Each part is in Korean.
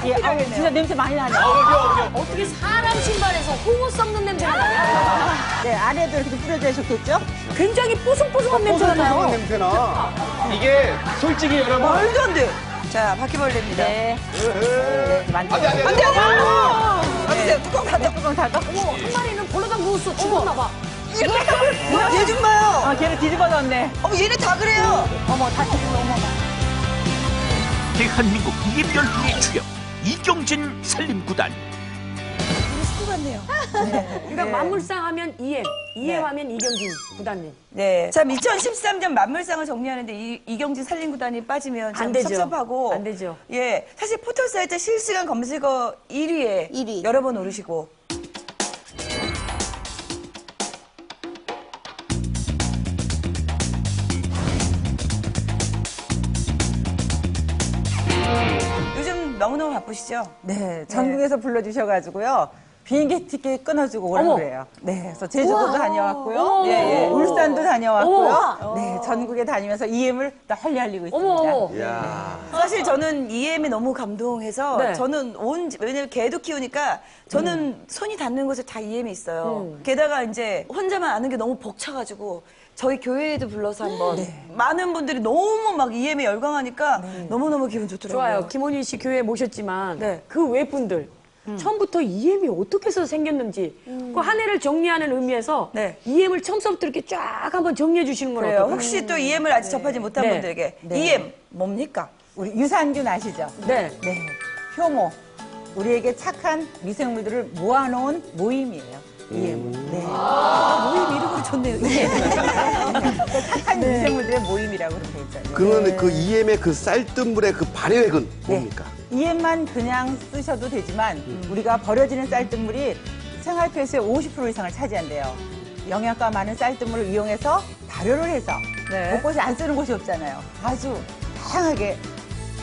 예, 진짜 냄새 많이 나네. 어떻게 사람 신발에서 홍어 썩는 냄새가 나요? 네, 안에도 이렇게 뿌려져야 좋겠죠? 굉장히 뽀송뽀송한 냄새가 나요. 냄새나. 이게 솔직히 여러분. 말도 안 돼. 자, 바퀴벌레입니다. 네. 안 돼, 안 돼, 안 돼, 안 돼! 봐주세요, 뚜껑 닫아. 뚜껑 닫아. 어머, 한 마리는 볼로다 누웠어. 죽었나 봐. 얘 좀 봐요. 아, 걔를 뒤집어 놨네. 어머, 얘네 다 그래요. 어머, 다 뒤집어, 어머. 대한민국 이엠 열풍의 주역 이경진 산림구단. 우리 식구 같네요. 그러니까 만물상 하면 EM 하면 이경진 구단님. 네. 자, 2013년 만물상을 정리하는데 이경진 산림구단이 빠지면 참 안 되죠. 섭섭하고. 안 되죠. 예. 사실 포털사이트 실시간 검색어 1위에 1위. 여러 번 오르시고. 요즘 너무너무 바쁘시죠? 네, 전국에서 불러주셔가지고요. 비행기 티켓 끊어주고 오라고 어머. 그래요. 네, 그래서 제주도도 다녀왔고요. 어머. 예, 예, 울산도 다녀왔고요. 어머. 네, 전국에 다니면서 EM을 널리 알리고 있습니다. 어머. 사실 저는 EM이 너무 감동해서 네. 저는 왜냐면 개도 키우니까 저는 손이 닿는 곳에 다 EM이 있어요. 게다가 이제 혼자만 아는 게 너무 벅차가지고 저희 교회에도 불러서 한번 많은 분들이 너무 막 EM에 열광하니까 너무너무 기분 좋더라고요. 좋아요. 김원희 씨 교회에 모셨지만 네. 그 외분들 처음부터 EM이 어떻게 해서 생겼는지 그 한 해를 정리하는 의미에서 네. EM을 처음부터 이렇게 쫙 한번 정리해 주시는 건 그래요. 어떨까요? 혹시 또 EM을 아직 접하지 못한 네. 분들에게 네. EM 뭡니까? 우리 유산균 아시죠? 네. 네, 효모. 우리에게 착한 미생물들을 모아놓은 모임이에요. EM은. 네. 모임 이름으로 좋네요. 착한 미생물들의 모임이라고 그렇게 있잖아요. 그러면 그 EM의 그 쌀뜨물의 그 발효액은 뭡니까? EM만 그냥 쓰셔도 되지만 우리가 버려지는 쌀뜨물이 생활 필수의 50% 이상을 차지한대요. 영양가 많은 쌀뜨물을 이용해서 발효를 해서 네. 곳곳에 안 쓰는 곳이 없잖아요. 아주 다양하게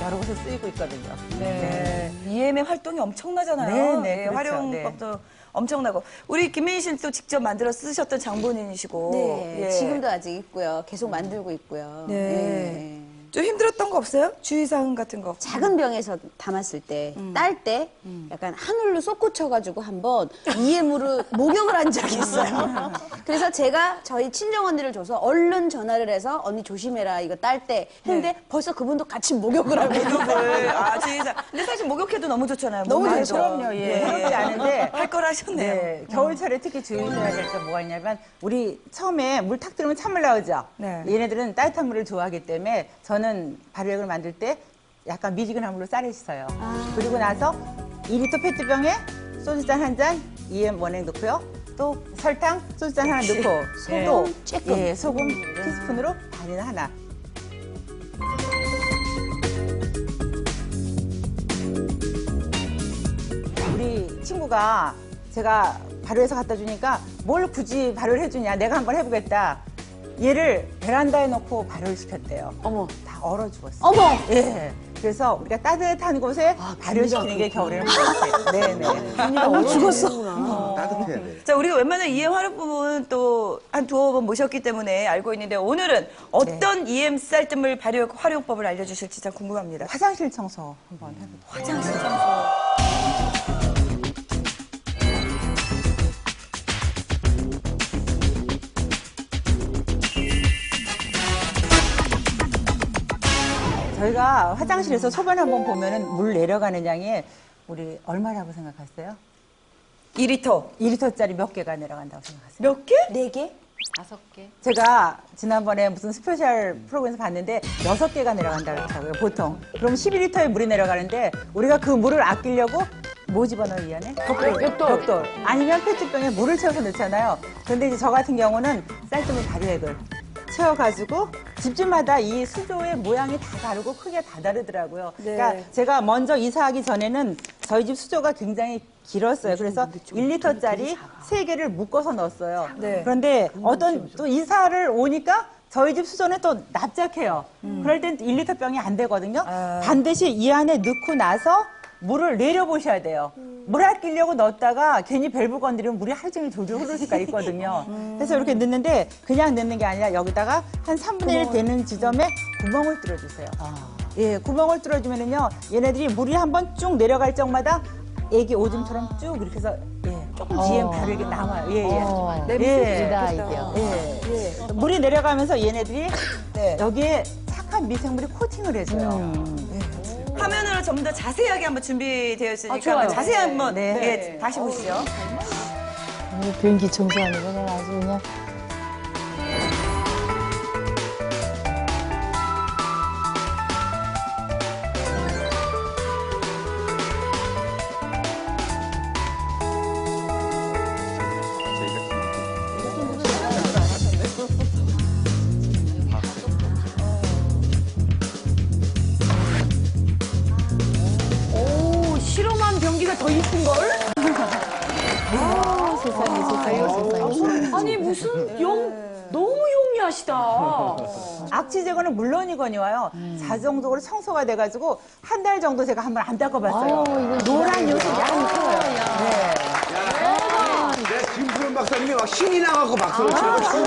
여러 곳에 쓰이고 있거든요. 네. EM의 활동이 엄청나잖아요. 네, 네, 그렇죠. 활용법도 엄청나고. 우리 김민희 씨는 또 직접 만들어 쓰셨던 장본인이시고. 네, 예. 지금도 아직 있고요. 계속 만들고 있고요. 네. 네. 좀 힘들었던 거 없어요? 주의사항 같은 거. 작은 병에서 담았을 때, 딸 때, 약간 한울로 쏙 꽂혀가지고 한번 EM으로 목욕을 한 적이 있어요. 그래서 제가 저희 친정 언니를 줘서 얼른 전화를 해서 언니 조심해라, 이거 딸 때. 했는데 벌써 그분도 같이 목욕을 하고 있는 거예요. 아, 주의사항. 근데 사실 목욕해도 너무 좋잖아요. 너무 몸에 좋죠. 좀. 그럼요. 예. 해롭지 않은데 할 걸 하셨네요. 네, 겨울철에 특히 주의해야 될 게 뭐가 있냐면 우리 처음에 물 탁 들으면 찬물 나오죠. 네. 얘네들은 따뜻한 물을 좋아하기 때문에 저는 발효액을 만들 때 약간 미지근한 물로 쌀을 씻어요. 그리고 나서 2리터 페트병에 소주잔 한 잔, EM 원액 넣고요. 또 설탕, 소주잔 하나 넣고 또 조금. 소금 티스푼으로 반이나 하나. 우리 친구가 제가 발효해서 갖다 주니까 뭘 굳이 발효를 해주냐, 내가 한번 해보겠다. 얘를 베란다에 놓고 발효를 시켰대요. 어머. 다 얼어 죽었어요. 어머. 예. 그래서 우리가 따뜻한 곳에 발효시키는 게 겨울에는 필수예요. 네네. 어머 죽었어. 따뜻해야 돼. 자, 우리가 웬만한 EM 활용법은 또 한 두어 번 모셨기 때문에 알고 있는데 오늘은 어떤 EM 쌀뜨물 발효 활용법을 알려주실지 참 궁금합니다. 화장실 청소 한번 해볼게요. 화장실 청소. 저희가 화장실에서 소변 한번 보면은 물 내려가는 양이 우리 얼마라고 생각하세요? 2리터. 2리터짜리 몇 개가 내려간다고 생각하세요? 몇 개? 4개? 제가 지난번에 무슨 스페셜 프로그램에서 봤는데 6개가 내려간다고 하더라고요, 보통. 그럼 12리터의 물이 내려가는데 우리가 그 물을 아끼려고 뭐 집어넣어요, 이 안에? 벽돌. 아니면 페트병에 물을 채워서 넣잖아요. 그런데 이제 저 같은 경우는 쌀뜨물 발효액을 채워가지고 집집마다 이 수조의 모양이 다 다르고 크기가 다 다르더라고요. 그러니까 제가 먼저 이사하기 전에는 저희 집 수조가 굉장히 길었어요. 그래서 1리터짜리 3개를 묶어서 넣었어요. 네. 그런데 어떤 또 이사를 오니까 저희 집 수조는 또 납작해요. 그럴 땐 1리터 병이 안 되거든요. 반드시 이 안에 넣고 나서 물을 내려보셔야 돼요. 물 아끼려고 넣었다가 괜히 밸브 건드리면 물이 하루 종일 졸졸 흐를 수가 있거든요. 그래서 이렇게 넣는데 그냥 넣는 게 아니라 여기다가 한 3분의 1 되는 지점에 구멍을 뚫어주세요. 예, 구멍을 뚫어주면은요, 얘네들이 물이 한번 쭉 내려갈 적마다 애기 오줌처럼 쭉 이렇게 해서 예, 조금 뒤엔 바로 이렇게 남아요. 예, 예. 예. 물이 내려가면서 얘네들이 네. 여기에 착한 미생물이 코팅을 해줘요. 화면으로 좀 더 자세하게 한번 준비되어 있으니까 좋아요. 한번 자세히 한번 네. 예, 다시 보시죠. 변기 청소하는 거 그냥 아주 그냥. 오, 실험한 변기가 더 이쁜걸? 세상에. 아니, 무슨 너무 용이하시다. 악취 제거는 물론이거니와요. 자동적으로 청소가 돼가지고 한 달 정도 제가 한번 안 닦아봤어요. 노란 요소가 안 펴요. 네. 내 김푸른 박사님이 막 신이 나갖고 박수를 치는 거 처음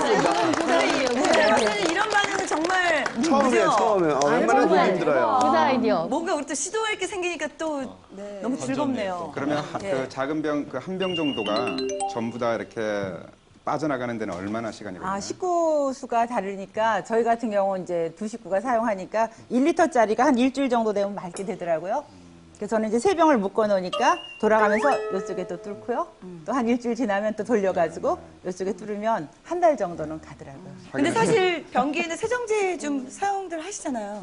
본다. 제가 봤을 때는 이런 반응은 정말 처음이에요, 그죠? 처음에. 얼마나 보기 힘들어요. 굿 아이디어. 뭔가 우리 또 시도할 게 생기니까 또 너무 즐겁네요. 그러면 그 작은 병, 그 한 병 정도가 전부 다 이렇게 빠져나가는 데는 얼마나 시간이 걸려요? 아, 식구 수가 다르니까 저희 같은 경우는 이제 두 식구가 사용하니까 1리터짜리가 한 일주일 정도 되면 맑게 되더라고요. 그래서 저는 이제 세 병을 묶어 놓으니까 돌아가면서 이쪽에 또 뚫고요. 또 한 일주일 지나면 또 돌려가지고 이쪽에 뚫으면 한 달 정도는 가더라고요. 근데 사실 변기에는 세정제 좀 사용들 하시잖아요.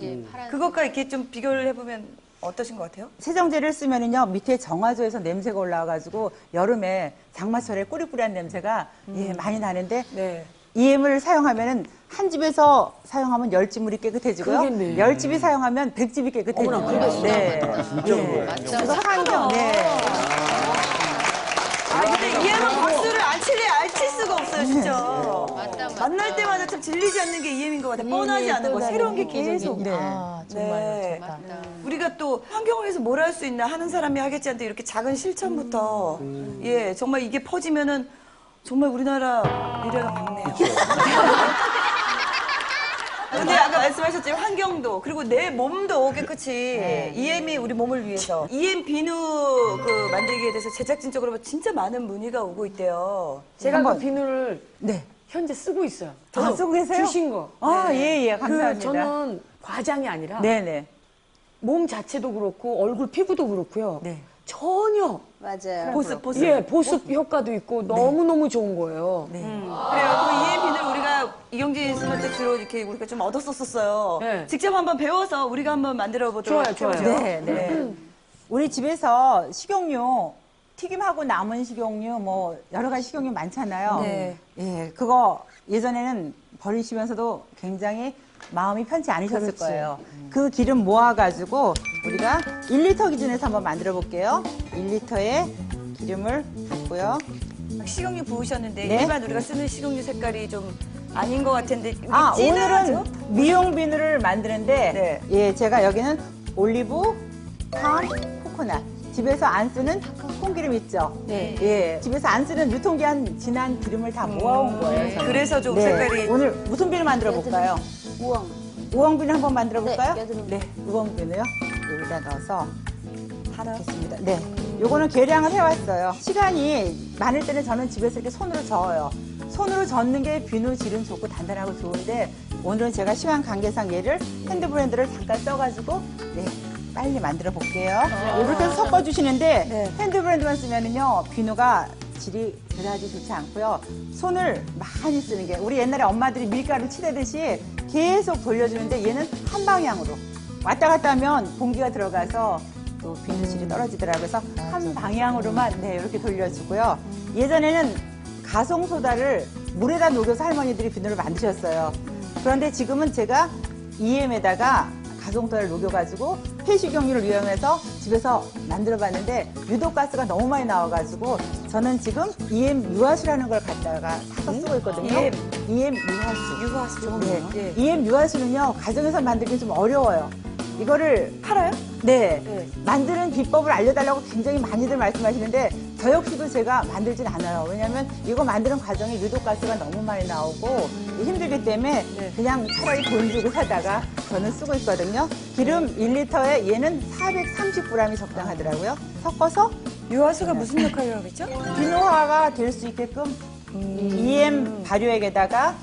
그것과 이렇게 좀 비교를 해보면 어떠신 것 같아요? 세정제를 쓰면은요 밑에 정화조에서 냄새가 올라와가지고 여름에 장마철에 꾸리꾸리한 냄새가 예, 많이 나는데 네. EM을 사용하면은 한 집에서 사용하면 10집물이 깨끗해지고요. 그러겠네. 10집이 사용하면 100집이 깨끗해지고요. 네. 그래서 환경, 네. 아, 근데 EM은 박수를 안 칠 수가 없어요, 진짜. 만날 때마다 참 질리지 않는 게 EM인 것 같아요. 뻔하지 않은 거, 새로운 게 계속. 네. 아, 정말 네. 좋다. 우리가 또 환경을 위해서 뭘 할 수 있나 하는 사람이 하겠지 않는데 이렇게 작은 실천부터 예 정말 이게 퍼지면은 정말 우리나라 미래가 밝네요. 근데 아까 말씀하셨지만 환경도 그리고 내 몸도 깨끗이 EM이 우리 몸을 위해서 EM 비누 그 만들기에 대해서 제작진적으로 진짜 많은 문의가 오고 있대요. 제가 그 한번- 비누를 네. 현재 쓰고 있어요. 아, 쓰고 계세요? 주신 거. 아, 예, 예. 그 감사합니다. 저는 과장이 아니라 네네. 몸 자체도 그렇고 얼굴 피부도 그렇고요. 네. 전혀 맞아요. 보습. 예, 보습 효과도 있고 너무너무 좋은 거예요. 네. 그래요. 그 EM 비누를 우리가 이경진 씨한테 주로 이렇게 우리가 좀 얻었었어요. 네. 직접 한번 배워서 우리가 한번 만들어 보도록 좋아요, 해보죠. 좋아요. 네, 네. 우리 집에서 식용유, 튀김하고 남은 식용유, 뭐, 여러 가지 식용유 많잖아요. 네. 예, 그거 예전에는 버리시면서도 굉장히 마음이 편치 않으셨을 거예요. 그 기름 모아가지고 우리가 1리터 기준에서 한번 만들어 볼게요. 1리터에 기름을 붓고요. 식용유 부으셨는데 네. 일반 우리가 쓰는 식용유 색깔이 좀 아닌 것 같은데 이게 아, 진하죠? 오늘은 미용 비누를 만드는데, 예, 제가 여기는 올리브, 팜, 코코넛. 집에서 안 쓰는 콩기름 있죠? 네. 예. 집에서 안 쓰는 유통기한 지난 기름을 다 모아온 거예요. 저는. 그래서 좀 네. 색깔이 오늘 무슨 비누 만들어 볼까요? 우엉. 우엉 비누 한번 만들어 볼까요? 네, 여드름. 네, 우엉 비누요. 여기다 넣어서 하나. 했습니다. 네. 요거는 계량을 해왔어요. 시간이 많을 때는 저는 집에서 이렇게 손으로 저어요. 손으로 젓는 게 비누 질은 좋고 단단하고 좋은데 오늘은 제가 시간 관계상 얘를 핸드 블렌더를 잠깐 써가지고 네. 빨리 만들어 볼게요. 이렇게 해서 섞어주시는데 핸드 블렌더만 쓰면은요 비누가 질이 그다지 좋지 않고요. 손을 많이 쓰는 게 우리 옛날에 엄마들이 밀가루 치대듯이 계속 돌려주는데 얘는 한 방향으로 왔다 갔다 하면 공기가 들어가서 또 비누 질이 떨어지더라고요. 그래서 한 방향으로만 네 이렇게 돌려주고요. 예전에는 가송소다를 물에다 녹여서 할머니들이 비누를 만드셨어요. 그런데 지금은 제가 EM에다가 가송소다를 녹여가지고 폐식용유를 이용해서 집에서 만들어봤는데 유독가스가 너무 많이 나와가지고 저는 지금 EM 유화수라는 걸 갖다가 사서 쓰고 있거든요. EM 유화수. 유화수 좋은데요? 네. EM 유화수는요 가정에서 만들기 좀 어려워요. 이거를 팔아요? 네. 만드는 비법을 알려달라고 굉장히 많이들 말씀하시는데 저 역시도 제가 만들진 않아요. 왜냐하면 이거 만드는 과정에 유독가스가 너무 많이 나오고 힘들기 때문에 그냥 차라리 돈 주고 사다가 저는 쓰고 있거든요. 기름 1리터에 얘는 430g이 적당하더라고요. 섞어서 유화수가 무슨 역할을 하겠죠? 비누화가 될 수 있게끔 EM 발효액에다가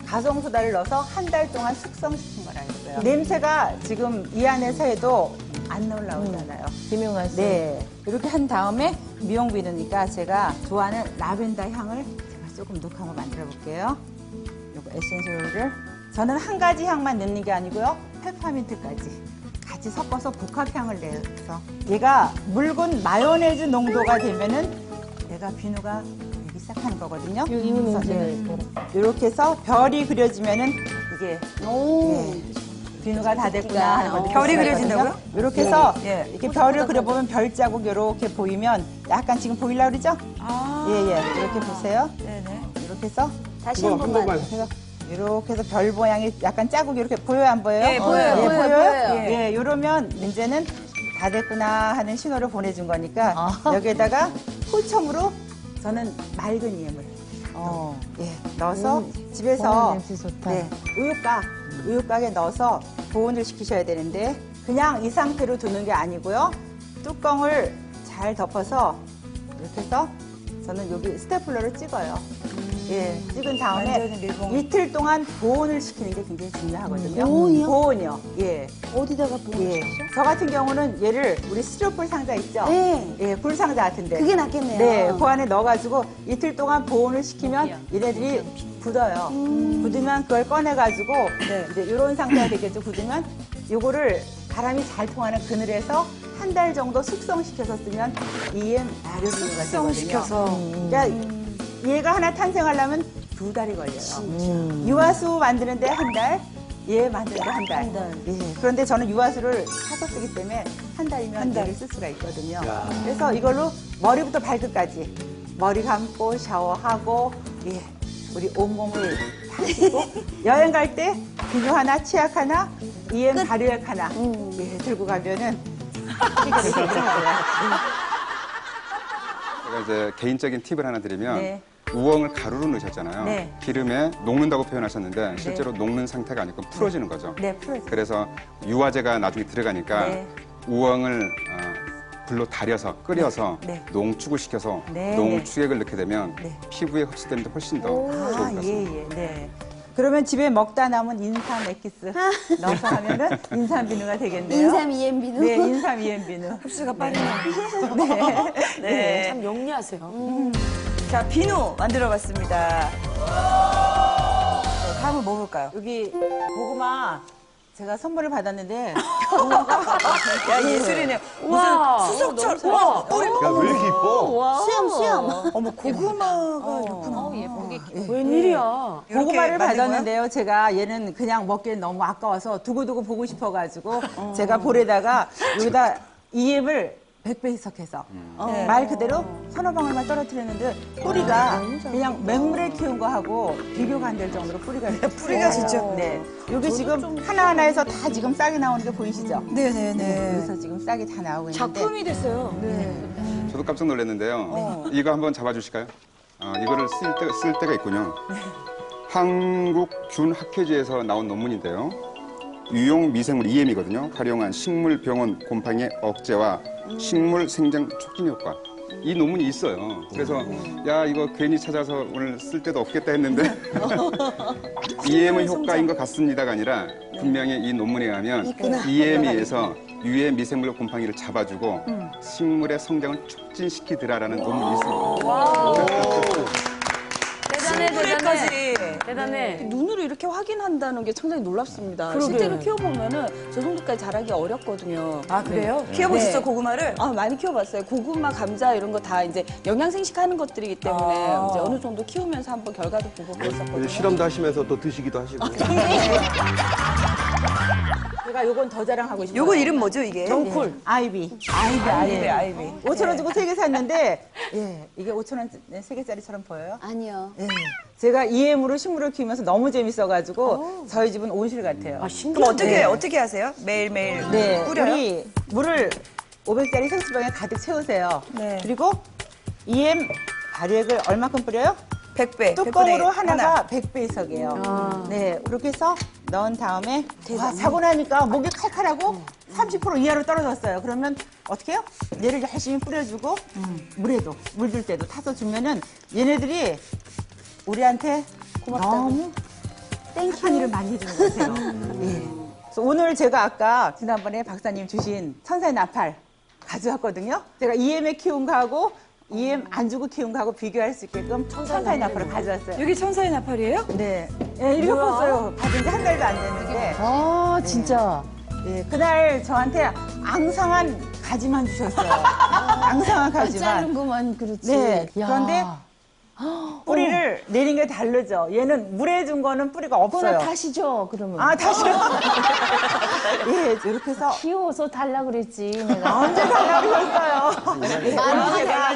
가성소다를 넣어서 한 달 동안 숙성시킨 거라고요. 냄새가 지금 이 안에서 해도 안 올라오잖아요. 김용환 씨. 네. 이렇게 한 다음에 미용 비누니까 제가 좋아하는 라벤더 향을 제가 조금 넣고 한번 만들어 볼게요. 요거 에센셜 오일을 저는 한 가지 향만 넣는 게 아니고요. 페퍼민트까지 같이 섞어서 복합향을 내서 얘가 묽은 마요네즈 농도가 되면은 얘가 비누가 되기 시작하는 거거든요. 이거는 이제 이렇게 해서 별이 그려지면은 이게 비누가 다 됐구나 하는 걸 느낄 별이 수가 그려진다고요? 있거든요. 이렇게 해서 예. 이렇게 별을 그려보면 별자국 이렇게 보이면 약간 지금 보이려고 그러죠? 예. 이렇게 보세요. 네네. 이렇게 해서 다시 한 번만. 이렇게 해서 별 모양이 약간 자국이 이렇게 보여요, 안 보여요? 예, 보여요. 예, 보여요. 예, 이러면 이제는 다 됐구나 하는 신호를 보내준 거니까 여기에다가 홀첨으로 저는 맑은 EM을 넣어서 집에서 냄새 좋다. 우유곽에 넣어서 보온을 시키셔야 되는데 그냥 이 상태로 두는 게 아니고요. 뚜껑을 잘 덮어서 이렇게 해서 저는 여기 스테플러를 찍어요. 예, 찍은 다음에 완전히 밀봉. 이틀 동안 보온을 시키는 게 굉장히 중요하거든요. 보온이요? 보온이요. 예. 어디다가 보고 예. 저 같은 경우는 얘를 우리 스티로폴 상자 있죠? 네. 예, 불상자 같은데. 그게 낫겠네요. 네, 그 안에 넣어가지고 이틀 동안 보온을 시키면 얘네들이 굳어요. 굳으면 그걸 꺼내가지고 이제 이런 상태가 되겠죠. 굳으면 요거를 바람이 잘 통하는 그늘에서 한 달 정도 숙성시켜서 쓰면 EM 발효비누가 되거든요. 숙성시켜서. 그러니까 얘가 하나 탄생하려면 2달이 걸려요. 유화수 만드는데 한 달, 얘 만드는데 한 달. 예. 그런데 저는 유화수를 사서 쓰기 때문에 한 달이면 얘를 쓸 수가 있거든요. 그래서 이걸로 머리부터 발끝까지 머리 감고 샤워하고 예. 우리 온몸을 다 씻고 여행 갈 때 비누 하나, 치약 하나, EM 발효액 하나 예, 들고 가면은 해결이 되더라고요. 제가 이제 개인적인 팁을 하나 드리면 네. 우엉을 가루로 넣으셨잖아요. 네. 기름에 녹는다고 표현하셨는데 실제로 녹는 상태가 아니고 풀어지는 거죠. 네, 풀어지죠. 그래서 유화제가 나중에 들어가니까 네. 우엉을 불로 달여서 끓여서 네. 농축을 시켜서 네, 농축액을 넣게 되면 네. 피부에 흡수되는데 훨씬 더 좋을 것 같습니다. 예. 네. 그러면 집에 먹다 남은 인삼 액기스 넣어서 하면은 인삼 비누가 되겠네요. 인삼 EM 비누. 네, 인삼 EM 비누. 흡수가 빠르네요. 네. 참 영리하세요. 자, 비누 만들어봤습니다. 다음은 뭐 볼까요? 여기 고구마 제가 선물을 받았는데 야, 예술이네요. 우와. 무슨 수석처럼. 우와, 뿌리. 야, 왜 이렇게 이뻐? 수염. 어머, 고구마가 이렇구나. 웬일이야. 이렇게 고구마를 만든 거야? 받았는데요. 제가 얘는 그냥 먹기엔 너무 아까워서 두고두고 보고 싶어가지고 제가 볼에다가 여기다 EM을 100배 희석해서 말 그대로 서너 방울만 떨어뜨렸는데 뿌리가 그냥 맹물에 키운 거하고 비교가 안 될 정도로 뿌리가 뿌리가 진짜. 네. 여기 지금 하나하나에서 다 지금 싹이 나오는 게 보이시죠? 네네네. 여기서 지금 싹이 다 나오고 있는데 작품이 됐어요. 저도 깜짝 놀랐는데요. 이거 한번 잡아주실까요? 이거를 쓸 때가 있군요. 한국균학회지에서 나온 논문인데요. 유용 미생물 EM이거든요. 활용한 식물 병원 곰팡이 억제와 식물 생장 촉진 효과. 이 논문이 있어요. 그래서 야 이거 괜히 찾아서 오늘 쓸 데도 없겠다 했는데 EM의 효과인 것 같습니다가 아니라 분명히 이 논문에 의하면 EM에서 유해 미생물 곰팡이를 잡아주고 식물의 성장을 촉진시키더라라는 논문이 있습니다. 대단해, 뿌리까지. 대단해. 눈으로 이렇게 확인한다는 게 상당히 놀랍습니다. 그러게. 실제로 키워보면은 저 정도까지 자라기 어렵거든요. 아, 그래요? 키워보셨죠, 네. 고구마를? 많이 키워봤어요. 고구마, 감자 이런 거 다 이제 영양생식하는 것들이기 때문에 이제 어느 정도 키우면서 한번 결과도 보고 그랬었거든요. 실험도 하시면서 또 드시기도 하시고. 제가 요건 더 자랑하고 싶어요. 요거 이름 뭐죠, 이게? 정쿨 아이비. 아이비. 5,000원 주고 3개 샀는데 예, 이게 5,000원 3개짜리처럼 보여요? 아니요. 예. 제가 EM으로 식물을 키우면서 너무 재밌어가지고 저희 집은 온실 같아요. 그럼 어떻게 하세요? 매일매일 네, 뿌려요? 우리 물을 500짜리 생수병에 가득 채우세요. 네. 그리고 EM 발효액을 얼마큼 뿌려요? 100배. 뚜껑으로 하나가 100배석이에요. 네, 이렇게 해서 넣은 다음에 와, 사고 나니까 목이 칼칼하고 30% 이하로 떨어졌어요. 그러면 어떻게 해요? 얘를 열심히 뿌려주고 물에도 물들 때도 타서 주면은 얘네들이 우리한테 너무 착한 일을 많이 해주는 것 같아요. 예. 그래서 오늘 제가 아까 지난번에 박사님 주신 천사의 나팔 가져왔거든요. 제가 EM에 키운 거하고 EM 안 주고 키운 거하고 비교할 수 있게끔 천사의 나팔을 가져왔어요. 여기 천사의 나팔이에요? 네. 예, 이렇게 컸어요. 받은 지 한 달도 안 됐는데. 아, 진짜. 예, 그날 저한테 앙상한 가지만 주셨어요. 앙상한 가지만. 자른구만 그렇지. 네. 야. 그런데 뿌리를 내린 게 다르죠. 얘는 물에 준 거는 뿌리가 없어요. 그거는 다시죠, 그러면. 아, 다시요? 예, 이렇게 해서 키워서 달라 그랬지, 내가. 언제 달라고 하셨어요? 제가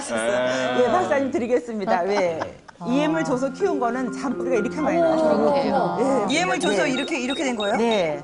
예, 박사님 드리겠습니다. 왜? EM을 줘서 키운 거는 잔뿌리가 이렇게 많이 나요. 예, EM을 줘서 네. 이렇게 된 거예요? 네.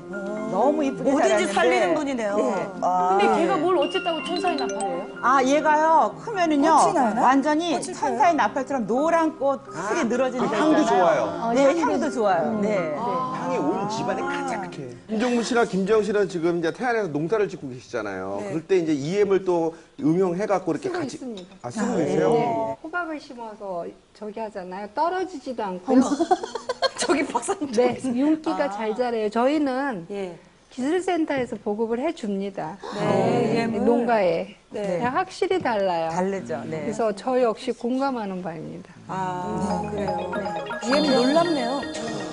너무 이쁘게 뭐든지 자랐는데. 살리는 분이네요. 네. 근데 걔가 뭘 어쨌다고 천사의 나팔이에요? 아, 얘가요, 크면은요, 꽃이 나나? 완전히 천사의 나팔처럼 노란 꽃 크게 늘어지는 거 향도 있잖아요. 좋아요. 네, 향도 좋아요. 네. 향이 온 집안에 가득해. 김종문 씨랑 김지영 씨는 지금 이제 태안에서 농사를 짓고 계시잖아요. 그럴 때 이제 EM을 또 응용해갖고 이렇게 쓰고 같이. 있습니다. 아, 쓰고 계세요? 네. 호박을 심어서 저기 하잖아요. 떨어지지도 않고요. 저기 박사님. 네, 윤기가 잘 자라요. 저희는 예. 기술센터에서 보급을 해줍니다. 네. 농가에. 네. 그냥 확실히 달라요. 다르죠. 네. 그래서 저 역시 공감하는 바입니다. 아, 그래요. EM 놀랍네요.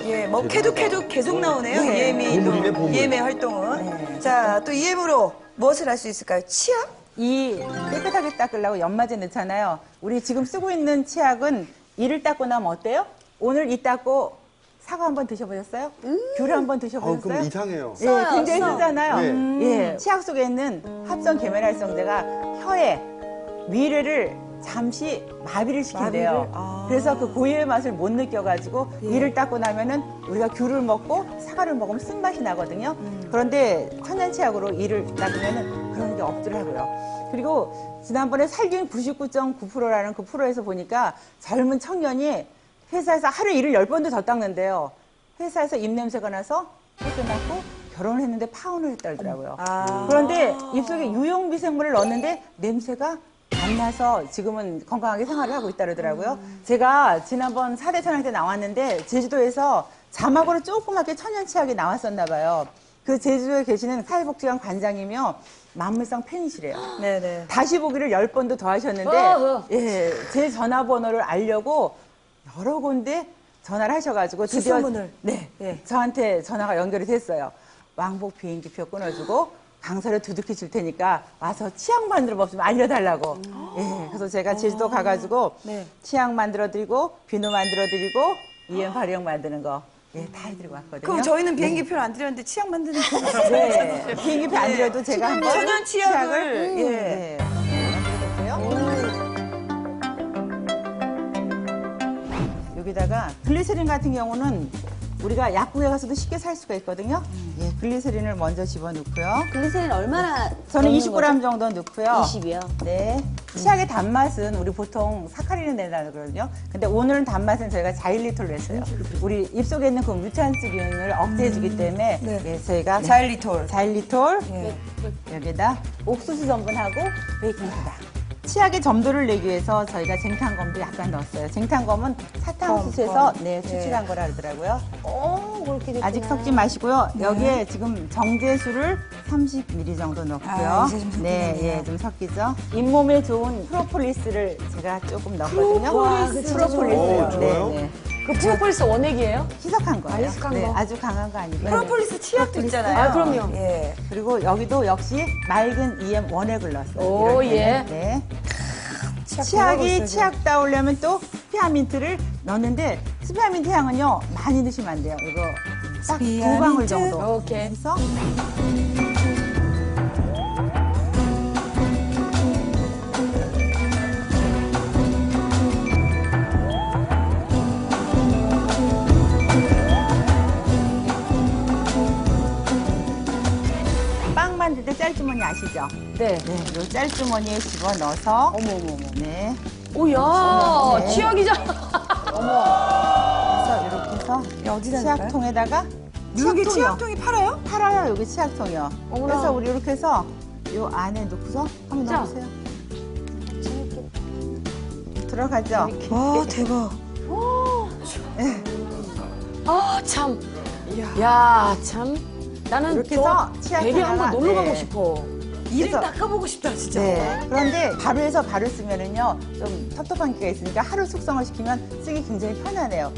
예, 뭐 캐도 계속 나오네요. 네. 보물이네, 보물. EM의 활동은. 자, 또 EM으로 무엇을 할 수 있을까요? 치약? 이 깨끗하게 닦으려고 연마제 넣잖아요. 우리 지금 쓰고 있는 치약은 이를 닦고 나면 어때요? 오늘 이 닦고 사과 한번 드셔보셨어요? 귤 한번 드셔보셨어요? 그럼 이상해요. 예, 굉장히 쓰잖아요. 네. 예, 치약 속에 있는 합성 계면활성제가 혀의 위례를 잠시 마비를 시킨대요. 그래서 그 고유의 맛을 못 느껴가지고 이를 닦고 나면은 우리가 귤을 먹고 사과를 먹으면 쓴맛이 나거든요. 그런데 천연치약으로 이를 닦으면은 그런 게 없더라고요. 그리고 지난번에 살균 99.9%라는 그 프로에서 보니까 젊은 청년이 회사에서 하루에 이를 10번도 더 닦는데요. 회사에서 입냄새가 나서 쫓겨났고 결혼을 했는데 파혼을 했다더라고요. 그런데 입속에 유용미생물을 넣었는데 냄새가 안 나서 지금은 건강하게 생활을 하고 있다 그러더라고요. 제가 지난번 4대 천왕 때 나왔는데 제주도에서 자막으로 조그맣게 천연치약이 나왔었나 봐요. 그 제주도에 계시는 사회복지관 관장이며 만물상 팬이시래요. 네네. 다시 보기를 10번도 더 하셨는데 예, 제 전화번호를 알려고 여러 군데 전화를 하셔가지고 드디어 수소문을. 네, 예. 저한테 전화가 연결이 됐어요. 왕복 비행기표 끊어주고 강사료 두둑히 줄 테니까 와서 치약 만들어 먹으면 알려달라고. 예, 그래서 제가 제주도 가가지고 네. 치약 만들어드리고 비누 만들어드리고 EM 발효액 만드는 거. 예, 다 해드리고 왔거든요. 그럼 저희는 비행기표를 안 드렸는데 치약 만드는 거. 네, 비행기표 안 드려도 제가 한번 천연 치약을, 예. 네, 만들어볼게요. 여기다가 글리세린 같은 경우는 우리가 약국에 가서도 쉽게 살 수가 있거든요. 예, 글리세린을 먼저 집어넣고요. 글리세린 얼마나? 저는 넣는 20g 정도 넣고요. 20이요? 네. 치약의 단맛은 우리 보통 사카린을 내다 그러거든요. 근데 오늘은 단맛은 저희가 자일리톨로 했어요. 우리 입속에 있는 그 무찬스균을 억제해주기 때문에 예, 저희가 자일리톨. 자일리톨 여기다 옥수수 전분하고 베이킹소다. 치약의 점도를 내기 위해서 저희가 쟁탄검도 약간 넣었어요. 쟁탄검은 사탕수수에서 네, 추출한 거라 그러더라고요. 그렇게 됐구나. 아직 섞지 마시고요. 여기에 지금 정제수를 30ml 정도 넣고요. 아, 이제 좀 섞이겠네요. 네, 예, 좀 섞이죠. 잇몸에 좋은 프로폴리스를 제가 조금 넣었거든요. 프로폴리스요. 좋아요. 네, 네. 그 프로폴리스 원액이에요? 희석한 거예요. 희석한 네, 거? 아주 강한 거 아니고요. 프로폴리스 치약도 있잖아요. 아, 그럼요. 예. 그리고 여기도 역시 맑은 EM 원액을 넣었어요. 오, 이럴 때는. 예. 네. 들어가고 치약이 있어요, 치약 따오려면 또 스페아민트를 넣는데 스페아민트 향은요 많이 넣으시면 안 돼요. 이거 딱 2방울 정도. 오케이. 그래서 빵 만들 때 짤주머니 아시죠? 네. 네, 요 짤주머니에 집어 넣어서 네, 오야 네. 치약이잖아. 그래서 이렇게 해서 어디다 치약통에다가 여기 치약통이요. 치약통이 팔아요? 팔아요, 여기 치약통이요. 어머나. 그래서 우리 이렇게 해서 요 안에 넣고서 한번 자. 넣어보세요. 들어가죠? 와 대박. 아 참. 야 참. 나는 이렇게 저 해서 치약에다가, 베리 한번 놀러 가고 네. 싶어. 이를 그래서- 닦아보고 싶다 진짜. 네. 그런데 바로 해서 바로 쓰면은요, 좀 텁텁한 기가 있으니까 하루 숙성을 시키면 쓰기 굉장히 편하네요.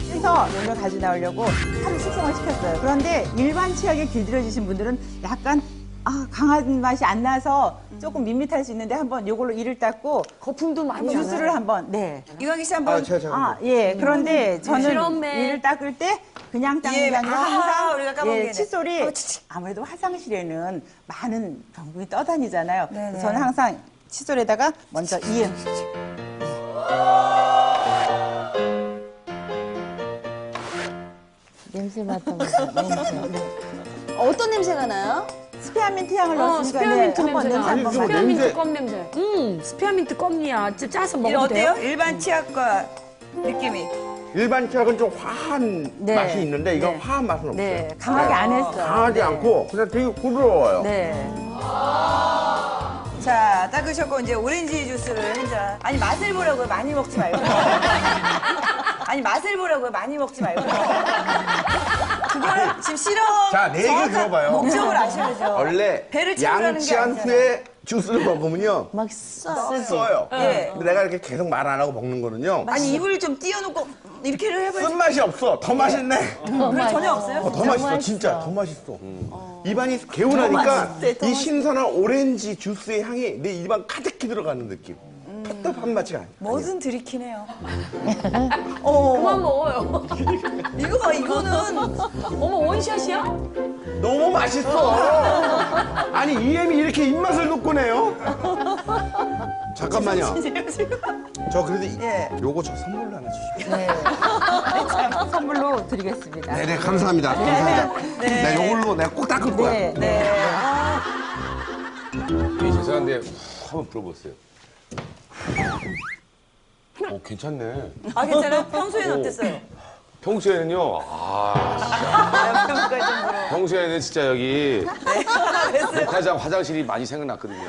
그래서 이걸 가지고 나오려고 하루 숙성을 시켰어요. 그런데 일반 치약에 길들여지신 분들은 약간 강한 맛이 안 나서 조금 밋밋할 수 있는데 한번 이걸로 이를 닦고 거품도 많이 주스를 나요. 한번, 네. 이광희 씨 한번. 제가 예. 그런데 저는 실험에. 이를 닦을 때 그냥 닦는 예, 게 아니라 아, 항상 우리가 까먹은 게 칫솔이 아무래도 화장실에는 많은 병균이 떠다니잖아요. 네네. 그래서 저는 항상 칫솔에다가 먼저 이은. 냄새 맡아보세요. 냄새. 어떤 냄새가 나요? 스페아민트 향을 넣었으니까 스페어민트 한번 냄새 냄새 나. 한번 좀 맡아보세요. 스페어민트 냄새. 껌 냄새. 스페어민트 껌이야. 짜서 이 먹어도 어때요? 돼요? 일반 치약과 느낌이. 일반 치약은 좀 화한 네. 맛이 있는데 이건 네. 화한 맛은 없어요. 네, 강하게 안 했어요. 강하지 네. 않고 그냥 되게 부드러워요. 네. 자, 닦으셨고 이제 오렌지 주스를 한 잔. 아니 맛을 보라고요. 많이 먹지 말고. 아니 맛을 보라고요. 많이 먹지 말고. 그걸 지금 실험. 자, 내 얘기 정확한 들어봐요. 목적을 아셔야죠. 원래 배를 채우라는 게 양치한 아니잖아요. 후에 주스를 먹으면요 막 쓰지. 써요. 예. 근데 내가 이렇게 계속 말 안 하고 먹는 거는요 아니 입을 좀 띄워놓고 이렇게를 해봐야지. 쓴맛이 없어. 더 맛있네. 그래 전혀 없어요? 더 맛있어. 진짜 더 맛있어. 입안이 개운하니까 맛있대, 더 이 신선한 오렌지 주스의 향이 내 입안 가득히 들어가는 느낌. 텁텁한 맛이 아니야. 뭐든 들이키네요. 그만 먹어요. 이거 봐, 이거는 어머 원샷이야? 너무 맛있어. 아니 EM이 이렇게 입맛을 돋구네요. 잠깐만요. 저 그래도 예. 요거 저 선물로 하나 주십시오. 네. 선물로 드리겠습니다. 네네 감사합니다. 감사합니다. 네. 요걸로 내가 꼭 닦을 거야. 네. 네. 죄송한데 한번 불어보세요. 괜찮네. 아 괜찮아요? 평소에는 어땠어요? 평소에는요, 평소에 좀 물어. 평소에는 진짜 여기 목화장 화장실이 많이 생각났거든요.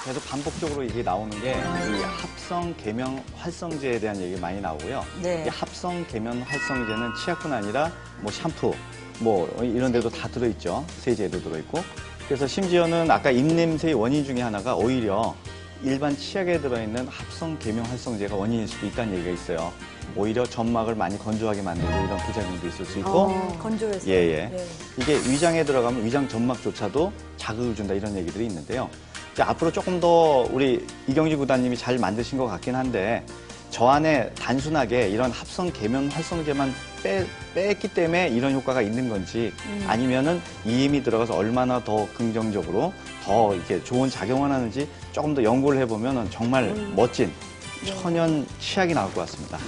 계속 반복적으로 이게 나오는 게 이 합성 계면 활성제에 대한 얘기 많이 나오고요. 네. 이 합성 계면 활성제는 치약뿐 아니라 뭐 샴푸 뭐 이런 데도 다 들어있죠. 세제도 들어있고. 그래서 심지어는 아까 입냄새의 원인 중에 하나가 오히려 일반 치약에 들어있는 합성 계면 활성제가 원인일 수도 있다는 얘기가 있어요. 오히려 점막을 많이 건조하게 만들고 이런 부작용도 있을 수 있고. 건조해서. 예. 네. 이게 위장에 들어가면 위장 점막조차도 자극을 준다 이런 얘기들이 있는데요. 이제 앞으로 조금 더 우리 이경지 구단님이 잘 만드신 것 같긴 한데 저 안에 단순하게 이런 합성 계면 활성제만 뺐기 때문에 이런 효과가 있는 건지 아니면은 EM이 들어가서 얼마나 더 긍정적으로 더 이렇게 좋은 작용을 하는지 조금 더 연구를 해보면 정말 멋진 천연 치약이 나올 것 같습니다.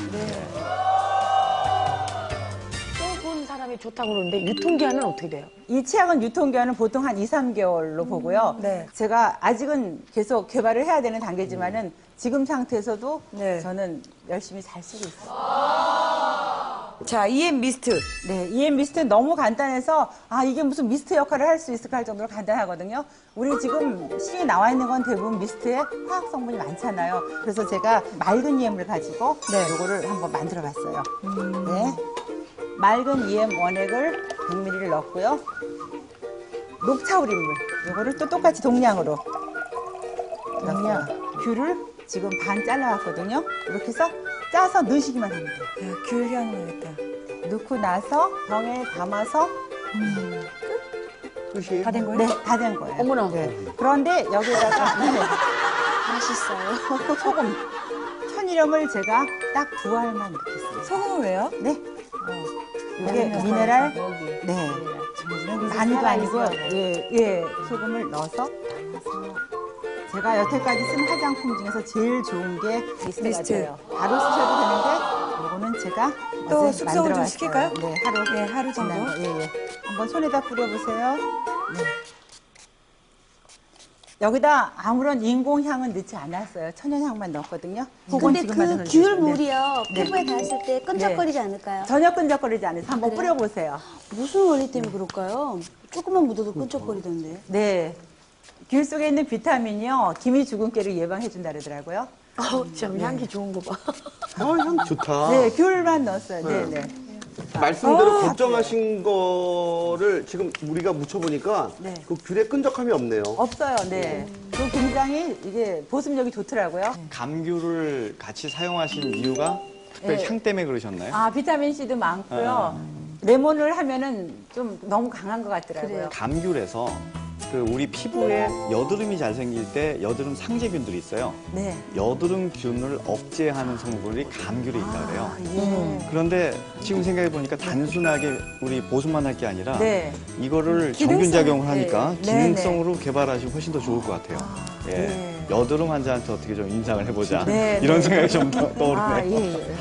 써본 사람이 좋다고 그러는데 유통기한은 어떻게 돼요? 이 치약은 유통기한은 보통 한 2, 3개월로 보고요. 네. 제가 아직은 계속 개발을 해야 되는 단계지만은 지금 상태에서도 네. 저는 열심히 잘 쓰고 있어요. 자, EM 미스트. 네, EM 미스트 너무 간단해서 이게 무슨 미스트 역할을 할 수 있을까 할 정도로 간단하거든요. 우리 지금 시중에 나와 있는 건 대부분 미스트에 화학 성분이 많잖아요. 그래서 제가 맑은 EM을 가지고 요거를 한번 만들어 봤어요. 네. 맑은 EM 원액을 100ml 넣었고요. 녹차 우린물 요거를 또 똑같이 동량으로 넣어요. 귤을 지금 반 잘라왔거든요. 이렇게 해서 짜서 넣으시기만 하면 돼요. 야, 귤 향이 나겠다. 넣고 나서 병에 담아서 끝이에요? 다 된 거예요? 네, 다 된 거예요. 어머나. 네. 그런데 여기다가 맛있어요. 소금, 천일염을 제가 딱 2알만 넣겠어요. 소금은 왜요? 네. 이게 미네랄, 네. 많이도 아니고, 예, 소금을 넣어서 제가 여태까지 쓴 화장품 중에서 제일 좋은 게 미스트가 미스트. 돼요. 바로 쓰셔도 되는데, 이거는 제가 또 어제 숙성을 좀 만들어왔어요. 시킬까요? 네, 하루. 네, 하루 정도. 지난 거, 예. 한번 손에다 뿌려보세요. 네. 여기다 아무런 인공향은 넣지 않았어요. 천연향만 넣었거든요. 그건 근데 지금 그 만들어서 귤물이요. 네. 피부에 닿았을 때 끈적거리지 않을까요? 전혀 끈적거리지 않아서 한번 그래요? 뿌려보세요. 무슨 원리 때문에 그럴까요? 조금만 묻어도 끈적거리던데. 네. 귤 속에 있는 비타민이요. 기미 주근깨를 예방해준다 그러더라고요. 참 향기 좋은 거 봐. 향 좋다. 네, 귤만 넣었어요. 네, 네. 말씀대로 걱정하신 거를 지금 우리가 묻혀보니까 네. 그 귤에 끈적함이 없네요. 없어요. 네. 그 굉장히 이게 보습력이 좋더라고요. 감귤을 같이 사용하신 이유가 특별히 네. 향 때문에 그러셨나요? 아, 비타민 C도 많고요. 레몬을 하면은 좀 너무 강한 것 같더라고요. 감귤에서 그 우리 피부에 여드름이 잘 생길 때 여드름 상재균들이 있어요. 네. 여드름균을 억제하는 성분이 감귤에 있다 그래요. 예. 그런데 지금 생각해 보니까 단순하게 우리 보습만 할 게 아니라 네. 이거를 기능성, 정균 작용을 하니까 네. 기능성으로 개발하시면 훨씬 더 좋을 것 같아요. 예. 네. 여드름 환자한테 어떻게 좀 인상을 해보자. 네, 이런 네. 생각이 좀 떠오르네요. 아, 예, 예.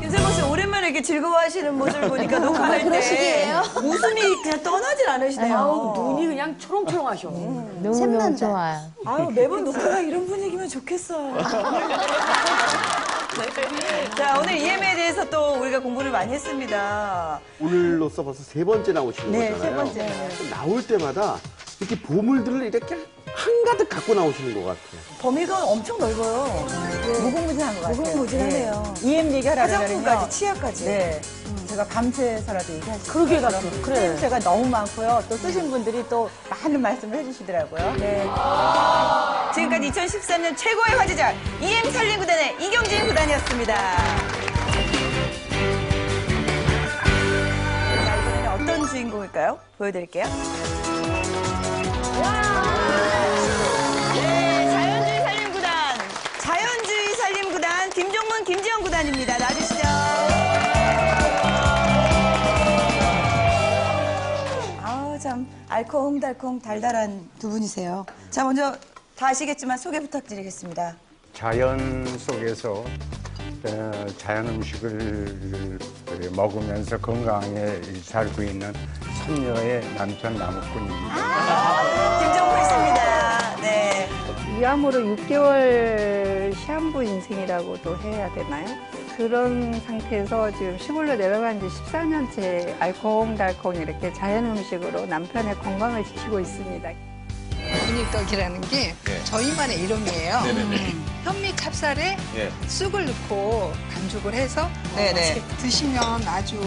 윤세모 씨 오랜만에 이렇게 즐거워하시는 모습을 보니까 녹화할 때 그러시게요? 웃음이 그냥 떠나질 않으시네요. 아우, 눈이 그냥 초롱초롱하셔. 너무너무 샘난다. 좋아요. 아유, 매번 녹화가 이런 분위기면 좋겠어요. 자, 오늘 EM에 대해서 또 우리가 공부를 많이 했습니다. 오늘로써 벌써 세 번째 나오시는 네, 거잖아요. 세 번째. 나올 때마다 이렇게 보물들을 이렇게 한가득 갖고 나오시는 것 같아요. 범위가 엄청 넓어요. 무궁무진한 것 같아요. 무궁무진하네요. 네. EM 얘기하라고 화장품까지, 치아까지. 네. 제가 밤새서라도 얘기하시죠. 그러게 같아. 그래. 제가 너무 많고요. 또 쓰신 분들이 또 많은 말씀을 해주시더라고요. 네. 지금까지 2013년 최고의 화제작 EM 살림구단의 이경진 구단이었습니다. 자, 이번에는 어떤 주인공일까요? 보여드릴게요. 네, 자연주의 살림구단. 자연주의 살림구단 김종문, 김지영 구단입니다. 나와주시죠. 아우, 참 알콩달콩 달달한 두 분이세요. 자, 먼저 다 아시겠지만 소개 부탁드리겠습니다. 자연 속에서 자연 음식을 먹으면서 건강하게 살고 있는 선녀의 남편 나무꾼입니다. 김종문 있습니다. 네. 위암으로 6개월 시한부 인생이라고도 해야 되나요? 그런 상태에서 지금 시골로 내려간 지 14년째 알콩달콩 이렇게 자연 음식으로 남편의 건강을 지키고 있습니다. 분익떡이라는 게 저희만의 이름이에요. 현미 찹쌀에 쑥을 넣고 반죽을 해서 네네. 드시면 아주